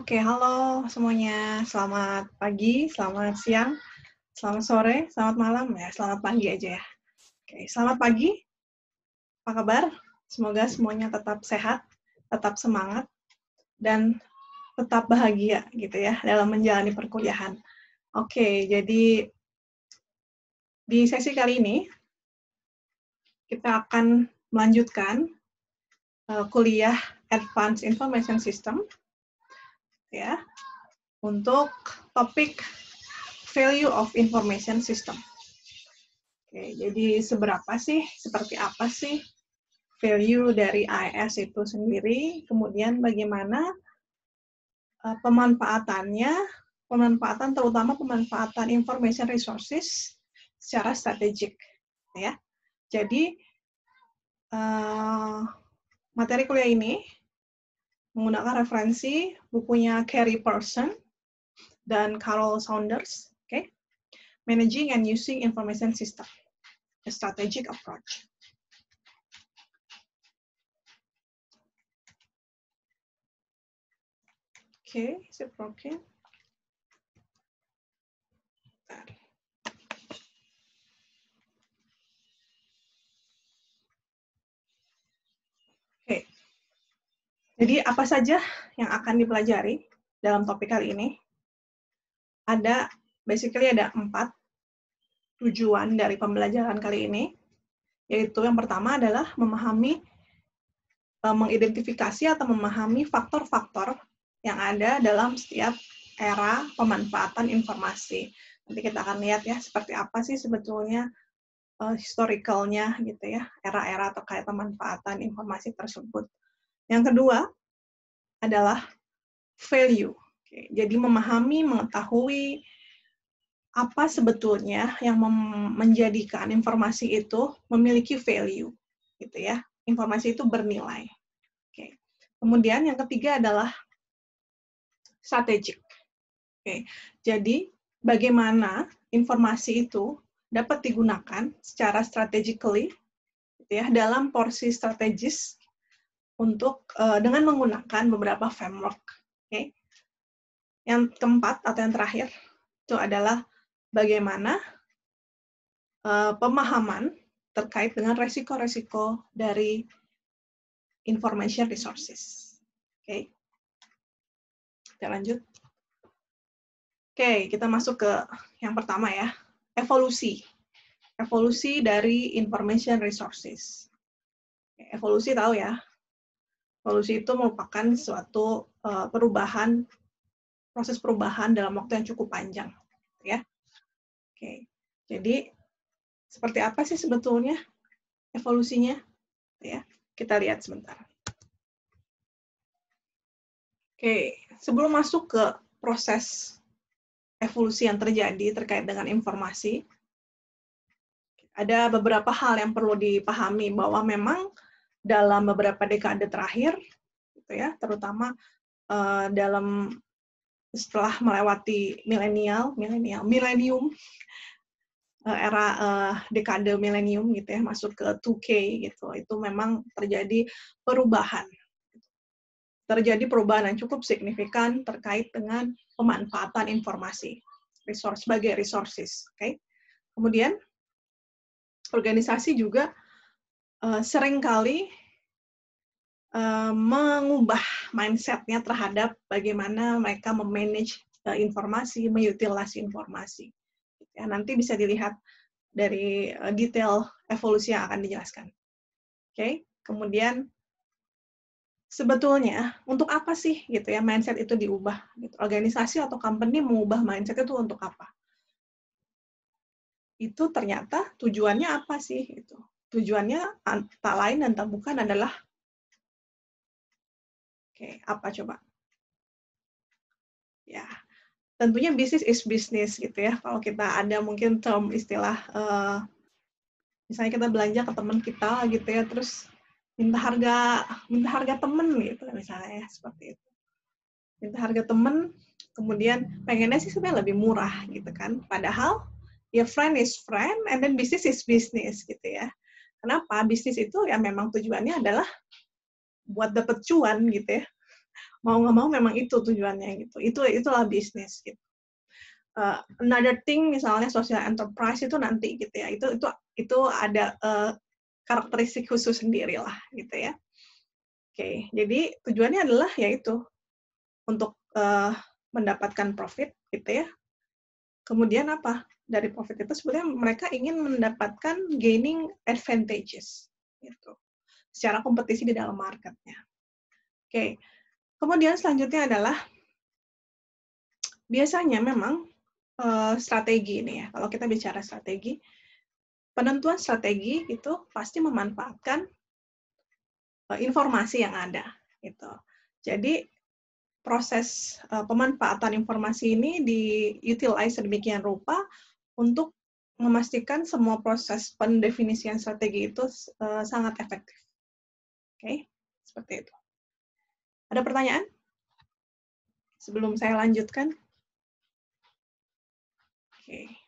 Oke, halo semuanya. Selamat pagi, selamat siang, selamat sore, selamat malam ya. Selamat pagi aja ya. Oke, selamat pagi. Apa kabar? Semoga semuanya tetap sehat, tetap semangat, dan tetap bahagia gitu ya dalam menjalani perkuliahan. Oke, jadi di sesi kali ini kita akan melanjutkan kuliah Advanced Information System ya untuk topik Value of Information System. Oke, jadi seperti apa sih value dari AIS itu sendiri, kemudian bagaimana pemanfaatan terutama pemanfaatan information resources secara strategik, ya. Jadi materi kuliah ini menggunakan referensi bukunya Carey Person dan Carol Saunders, oke? Managing and Using Information System, a Strategic Approach. Oke, is it broken? Oke, jadi apa saja yang akan dipelajari dalam topik kali ini? Basically ada 4 tujuan dari pembelajaran kali ini, yaitu yang pertama adalah mengidentifikasi atau memahami faktor-faktor yang ada dalam setiap era pemanfaatan informasi. Nanti kita akan lihat ya, seperti apa sih sebetulnya historicalnya gitu ya, era-era terkait pemanfaatan informasi tersebut. Yang kedua adalah value. Oke, jadi memahami, mengetahui apa sebetulnya yang menjadikan informasi itu memiliki value, gitu ya. Informasi itu bernilai. Oke. Kemudian yang ketiga adalah strategic. Oke. Jadi bagaimana informasi itu dapat digunakan secara strategically, gitu ya, dalam porsi strategis dengan menggunakan beberapa framework. Oke. Yang keempat atau yang terakhir itu adalah bagaimana pemahaman terkait dengan resiko-resiko dari information resources. Oke. Kita lanjut. Oke, kita masuk ke yang pertama ya, evolusi. Evolusi dari information resources. Evolusi tahu ya, evolusi itu merupakan suatu proses perubahan dalam waktu yang cukup panjang, ya. Oke, jadi seperti apa sih sebetulnya evolusinya? Ya, kita lihat sebentar. Oke, sebelum masuk ke proses evolusi yang terjadi terkait dengan informasi, ada beberapa hal yang perlu dipahami bahwa memang dalam beberapa dekade terakhir, gitu ya, terutama setelah melewati milenium, era dekade milenium gitu ya, masuk ke 2K gitu, itu memang terjadi perubahan yang cukup signifikan terkait dengan pemanfaatan informasi, sebagai resources, oke? Kemudian organisasi juga seringkali mengubah mindset-nya terhadap bagaimana mereka memanage informasi, mengutilisasi informasi. Ya, nanti bisa dilihat dari detail evolusi yang akan dijelaskan. Oke, kemudian sebetulnya untuk apa sih gitu ya mindset itu diubah? Gitu. Organisasi atau company mengubah mindset itu untuk apa? Itu ternyata tujuannya apa sih? Gitu. Tujuannya tak lain dan tak bukan adalah apa coba? Ya, tentunya bisnis is business gitu ya. Kalau kita ada mungkin term istilah, misalnya kita belanja ke teman kita gitu ya, terus minta harga temen gitu misalnya ya, seperti itu. Minta harga temen, kemudian pengennya sih sebenarnya lebih murah gitu kan. Padahal ya friend is friend and then business is business gitu ya. Kenapa? Bisnis itu ya memang tujuannya adalah buat dapet cuan gitu ya. mau nggak mau memang itu tujuannya gitu. Itulah bisnis gitu. Another thing misalnya social enterprise itu nanti gitu ya. Itu ada karakteristik khusus sendiri lah gitu ya. Oke, jadi tujuannya adalah yaitu untuk mendapatkan profit gitu ya. Kemudian apa? Dari profit itu sebenarnya mereka ingin mendapatkan gaining advantages gitu. Secara kompetisi di dalam marketnya. Oke. Kemudian selanjutnya adalah biasanya memang strategi ini ya. Kalau kita bicara strategi, penentuan strategi itu pasti memanfaatkan informasi yang ada gitu. Jadi proses pemanfaatan informasi ini di-utilize sedemikian rupa untuk memastikan semua proses pendefinisian strategi itu sangat efektif. Oke, seperti itu. Ada pertanyaan? Sebelum saya lanjutkan. Oke.